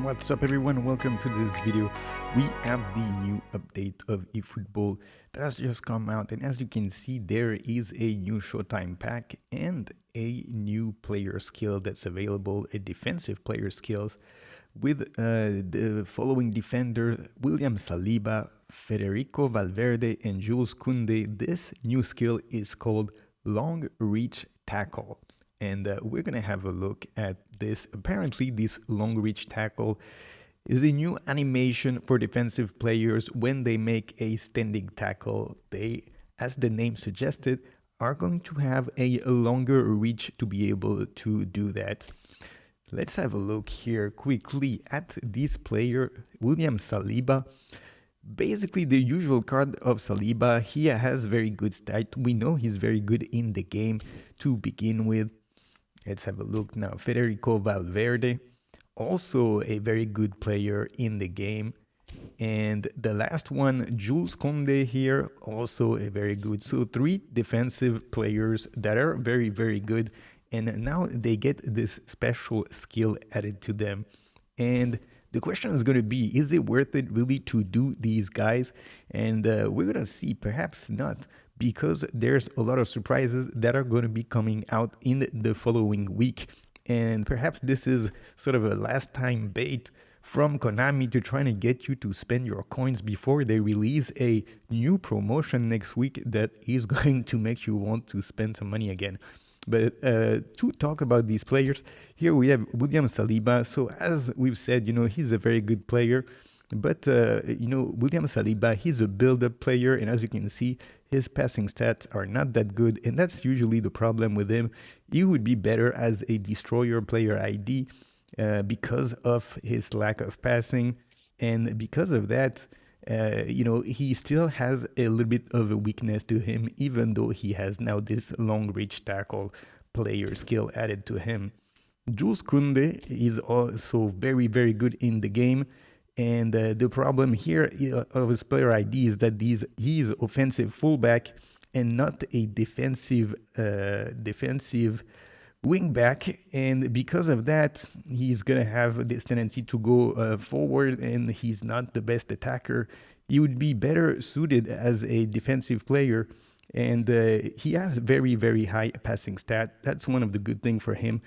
What's up everyone, welcome to this video. We have the new update of eFootball that has just come out, and as you can see there is a new Showtime pack and a new player skill that's available, a defensive player skills with the following defender: William Saliba, Federico Valverde and Jules Koundé. This new skill is called Long Reach Tackle. And we're going to have a look at this. Apparently, this long reach tackle is a new animation for defensive players when they make a standing tackle. They, as the name suggested, are going to have a longer reach to be able to do that. Let's have a look here quickly at this player, William Saliba. Basically, the usual card of Saliba. He has very good stats. We know he's very good in the game to begin with. Let's have a look now. Federico Valverde, also a very good player in the game. And the last one, Jules Koundé here, also a very good. So 3 defensive players that are very, very good. And now they get this special skill added to them. And the question is going to be, is it worth it really to do these guys? And we're going to see, perhaps not, because there's a lot of surprises that are going to be coming out in the following week. And perhaps this is sort of a last time bait from Konami to try to get you to spend your coins before they release a new promotion next week that is going to make you want to spend some money again. But to talk about these players, here we have William Saliba. So as we've said, he's a very good player. But, William Saliba, he's a build-up player. And as you can see, his passing stats are not that good. And that's usually the problem with him. He would be better as a destroyer player ID because of his lack of passing. And because of that, he still has a little bit of a weakness to him, even though he has now this long reach tackle player skill added to him. Jules Koundé is also very, very good in the game. And the problem here of his player ID is that he is offensive fullback and not a defensive wing back, and because of that, he's gonna have this tendency to go forward, and he's not the best attacker. He would be better suited as a defensive player, and he has very, very high passing stat. That's one of the good things for him.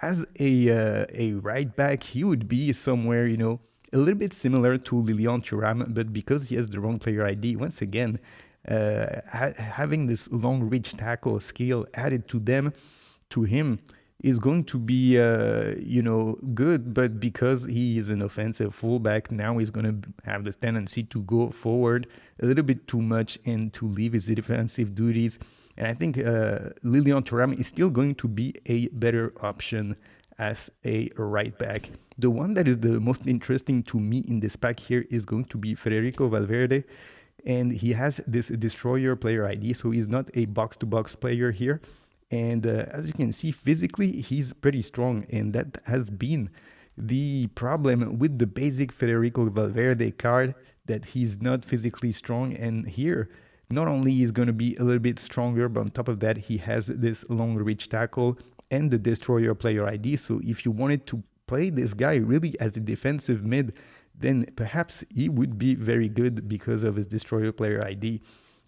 As a right back, he would be somewhere, a little bit similar to Lilian Thuram, but because he has the wrong player ID, once again, having this long reach tackle skill added to him is going to be, good, but because he is an offensive fullback, now he's going to have this tendency to go forward a little bit too much and to leave his defensive duties. And I think Lilian Thuram is still going to be a better option as a right back. The one that is the most interesting to me in this pack here is going to be Federico Valverde. And he has this destroyer player ID, so he's not a box-to-box player here. And as you can see, physically, he's pretty strong. And that has been the problem with the basic Federico Valverde card, that he's not physically strong. And here, not only is going to be a little bit stronger, but on top of that, he has this long reach tackle and the destroyer player ID. So if you wanted to play this guy really as a defensive mid, then perhaps he would be very good because of his destroyer player ID.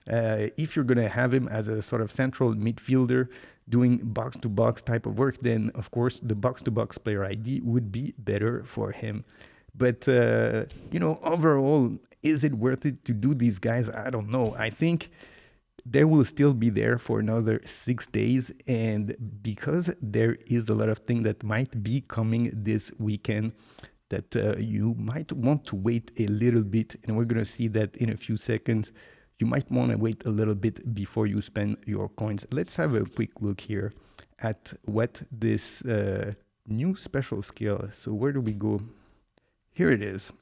If you're going to have him as a sort of central midfielder doing box-to-box type of work, then of course the box-to-box player ID would be better for him. But, overall, is it worth it to do these guys? I don't know. I think they will still be there for another 6 days. And because there is a lot of things that might be coming this weekend, that you might want to wait a little bit. And we're going to see that in a few seconds. You might want to wait a little bit before you spend your coins. Let's have a quick look here at what this new special skill. So where do we go? Here it is.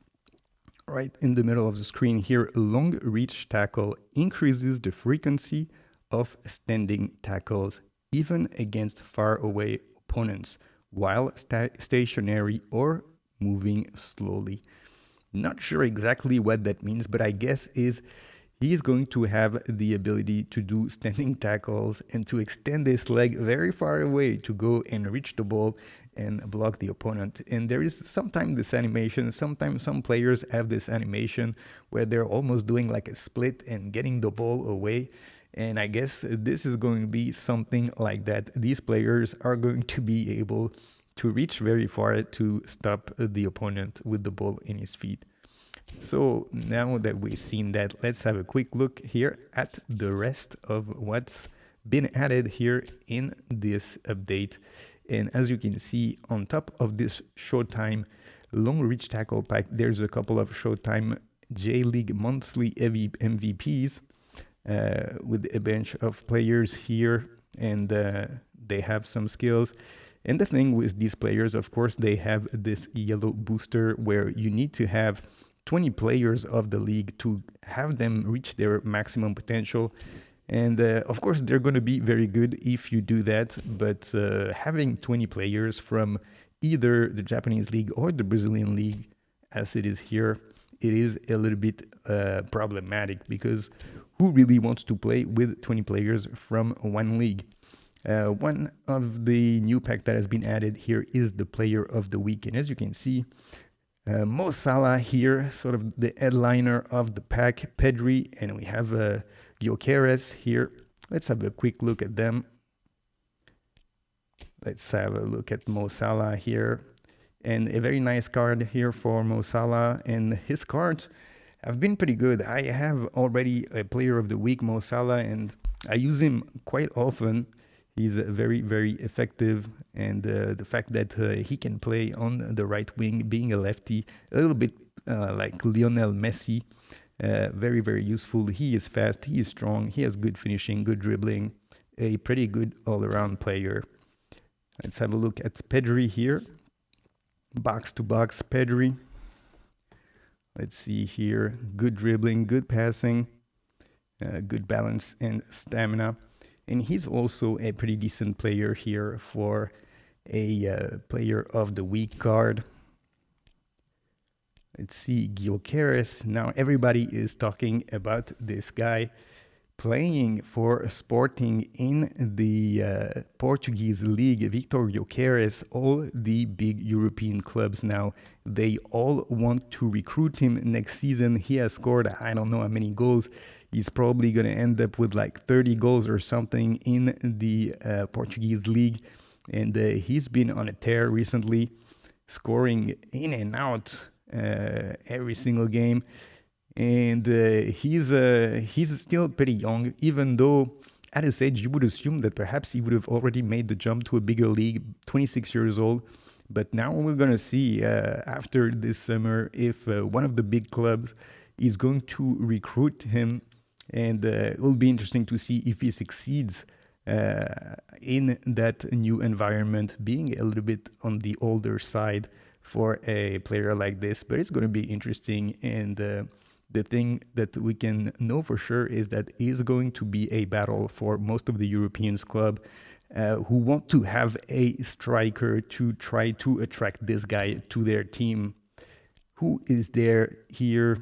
Right in the middle of the screen here, long reach tackle increases the frequency of standing tackles, even against far away opponents, while stationary or moving slowly. Not sure exactly what that means, but I guess is He's going to have the ability to do standing tackles and to extend his leg very far away to go and reach the ball and block the opponent. And there is sometimes this animation, sometimes some players have this animation where they're almost doing like a split and getting the ball away. And I guess this is going to be something like that. These players are going to be able to reach very far to stop the opponent with the ball in his feet. So now that we've seen that, let's have a quick look here at the rest of what's been added here in this update. And as you can see, on top of this Showtime long reach tackle pack, there's a couple of Showtime J-League monthly MVPs with a bunch of players here, and they have some skills. And the thing with these players, of course, they have this yellow booster where you need to have 20 players of the league to have them reach their maximum potential. And of course, they're going to be very good if you do that. But having 20 players from either the Japanese league or the Brazilian league, as it is here, it is a little bit problematic, because who really wants to play with 20 players from one league? One of the new pack that has been added here is the player of the week. And as you can see, Mo Salah here, sort of the headliner of the pack, Pedri, and we have Gyökeres here. Let's have a quick look at them. Let's have a look at Mo Salah here. And a very nice card here for Mo Salah, and his cards have been pretty good. I have already a player of the week, Mo Salah, and I use him quite often. He's very, very effective, and the fact that he can play on the right wing, being a lefty, a little bit like Lionel Messi, very, very useful. He is fast, he is strong, he has good finishing, good dribbling, a pretty good all-around player. Let's have a look at Pedri here. Box to box Pedri. Let's see here, good dribbling, good passing, good balance and stamina. And he's also a pretty decent player here for a player of the week card. Let's see, Gyökeres. Now everybody is talking about this guy playing for Sporting in the Portuguese league. Victor Gyökeres, all the big European clubs now, they all want to recruit him next season. He has scored, I don't know how many goals. He's probably going to end up with like 30 goals or something in the Portuguese league. And he's been on a tear recently, scoring in and out every single game. And he's still pretty young, even though at his age you would assume that perhaps he would have already made the jump to a bigger league, 26 years old. But now we're going to see after this summer if one of the big clubs is going to recruit him. And it will be interesting to see if he succeeds in that new environment, being a little bit on the older side for a player like this. But it's going to be interesting. And the thing that we can know for sure is that it is going to be a battle for most of the Europeans club who want to have a striker to try to attract this guy to their team. Who is there here?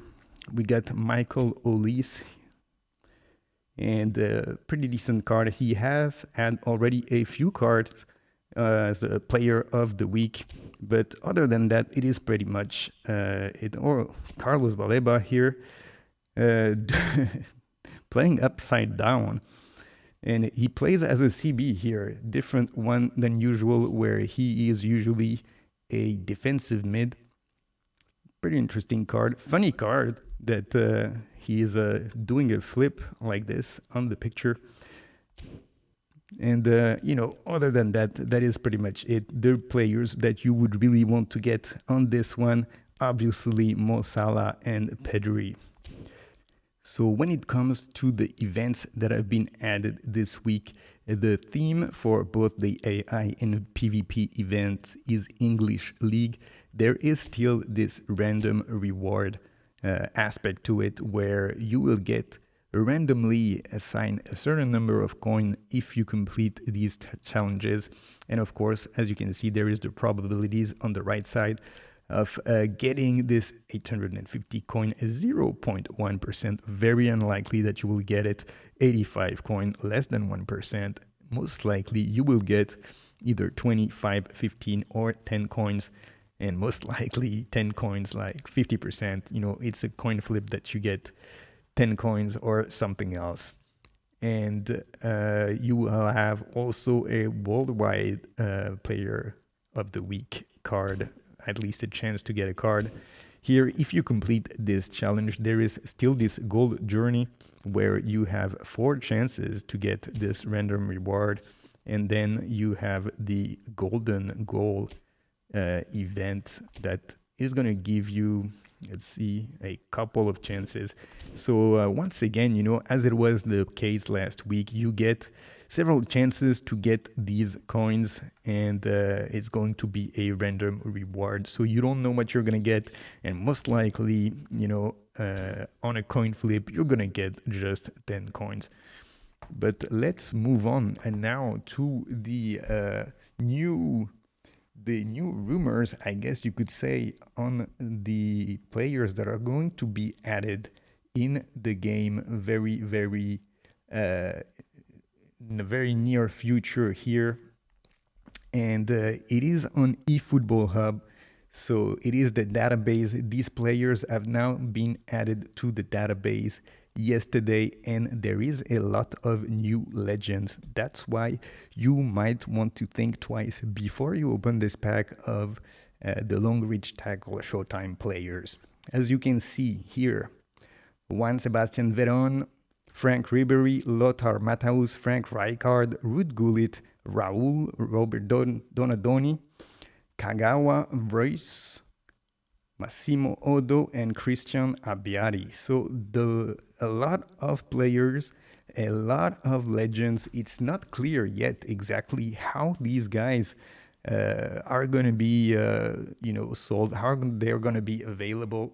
We got Michael Olise. And a pretty decent card. He has had already a few cards as a player of the week, but other than that, it is pretty much it. Or Carlos Baleba here, playing upside down, and he plays as a CB here, different one than usual, where he is usually a defensive mid. Pretty interesting card, funny card that he is doing a flip like this on the picture. And, other than that, that is pretty much it. The players that you would really want to get on this one, obviously Mo Salah and Pedri. So when it comes to the events that have been added this week, the theme for both the AI and PvP events is English League. There is still this random reward aspect to it, where you will get randomly assigned a certain number of coin if you complete these challenges. And of course, as you can see, there is the probabilities on the right side. of getting this 850 coin, 0.1%. Very unlikely that you will get it. 85 coin, less than 1%. Most likely you will get either 25, 15, or 10 coins, and most likely 10 coins, like 50%. It's a coin flip that you get 10 coins or something else. And you will have also a worldwide player of the week card, at least a chance to get a card. Here, if you complete this challenge, there is still this gold journey where you have 4 chances to get this random reward. And then you have the golden goal event that is going to give you, let's see, a couple of chances. So once again, as it was the case last week, you get several chances to get these coins, and it's going to be a random reward. So you don't know what you're going to get, and most likely, on a coin flip, you're going to get just 10 coins. But let's move on and now to the new rumors, I guess you could say, on the players that are going to be added in the game very, very in the very near future here. And it is on eFootball Hub. So it is the database. These players have now been added to the database yesterday, and there is a lot of new legends. That's why you might want to think twice before you open this pack of the long reach tackle Showtime players. As you can see here, Juan Sebastian Veron, Frank Ribery, Lothar Matthaus, Frank Rijkaard, Ruud Gullit, Raul, Robert Donadoni, Kagawa, Royce, Massimo Odo, and Christian Abbiati. So a lot of players, a lot of legends. It's not clear yet exactly how these guys are going to be sold, how they're going to be available.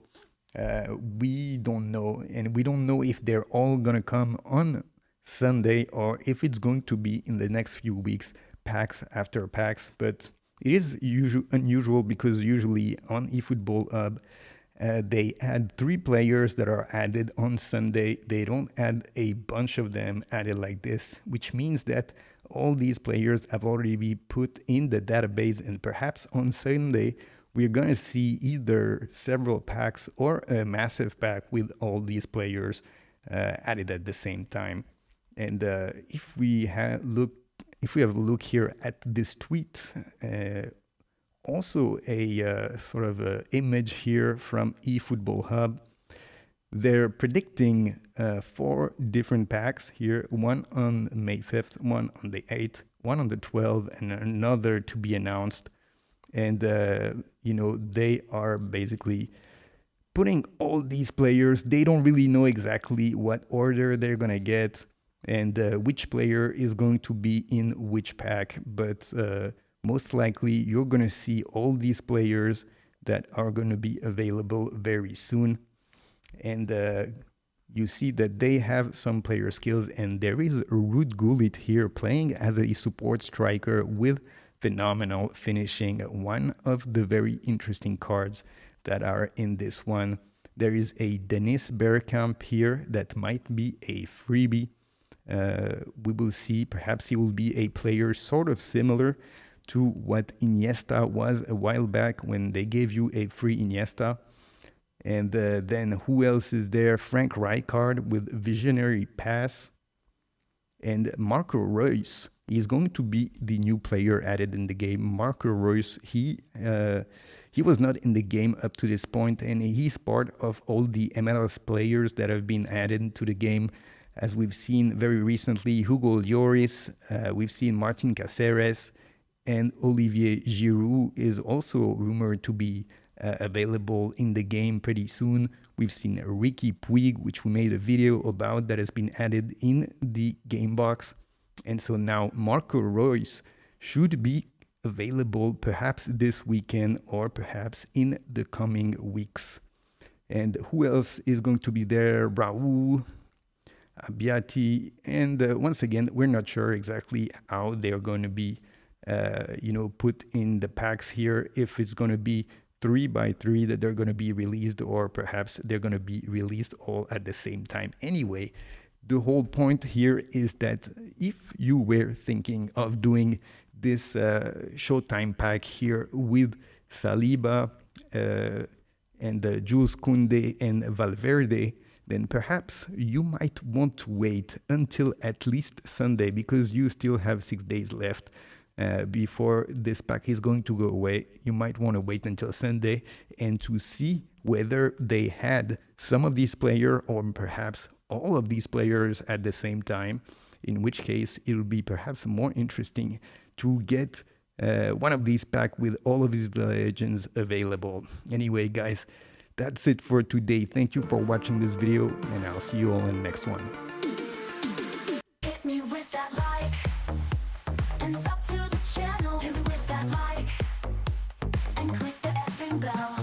We don't know, and we don't know if they're all going to come on Sunday or if it's going to be in the next few weeks, packs after packs. But it is unusual because usually on eFootball Hub, they add 3 players that are added on Sunday. They don't add a bunch of them added like this, which means that all these players have already been put in the database, and perhaps on Sunday we're going to see either several packs or a massive pack with all these players added at the same time. And if we have a look here at this tweet, also a sort of a image here from eFootball Hub. They're predicting 4 different packs here, one on May 5th, one on the 8th, one on the 12th, and another to be announced. And, they are basically putting all these players. They don't really know exactly what order they're going to get and which player is going to be in which pack. But most likely you're going to see all these players that are going to be available very soon. And you see that they have some player skills. And there is Ruud Gullit here playing as a support striker with phenomenal finishing, one of the very interesting cards that are in this one. There is a Dennis Bergkamp here that might be a freebie. We will see. Perhaps he will be a player sort of similar to what Iniesta was a while back when they gave you a free Iniesta. And then who else is there? Frank Rijkaard with visionary pass. And Marco Reus is going to be the new player added in the game. Marco Reus, he was not in the game up to this point, and he's part of all the MLS players that have been added to the game. As we've seen very recently, Hugo Lloris, we've seen Martin Caceres, and Olivier Giroud is also rumored to be available in the game pretty soon. We've seen Ricky Puig, which we made a video about, that has been added in the game box. And so now Marco Reus should be available perhaps this weekend or perhaps in the coming weeks. And who else is going to be there? Raul, Abbiati, and once again, we're not sure exactly how they're going to be put in the packs here, if it's going to be 3 by 3 that they're going to be released, or perhaps they're going to be released all at the same time. Anyway, the whole point here is that if you were thinking of doing this Showtime pack here with Saliba and Jules Koundé and Valverde, then perhaps you might want to wait until at least Sunday, because you still have 6 days left before this pack is going to go away. You might want to wait until Sunday and to see whether they had some of these players or perhaps all of these players at the same time, in which case it will be perhaps more interesting to get one of these packs with all of these legends available. Anyway, guys, that's it for today. Thank you for watching this video, and I'll see you all in the next one. Hit me with that like, and sub to the channel. Hit me with that like, and click the effing bell.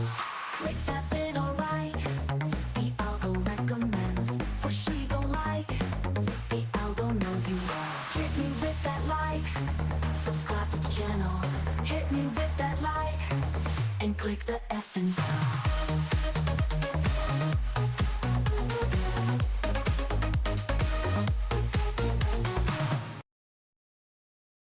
Click that bit, alright. The algo recommends, for she gon' like. The algo knows you well. Hit me with that like, subscribe to the channel. Hit me with that like, and click the effing bell.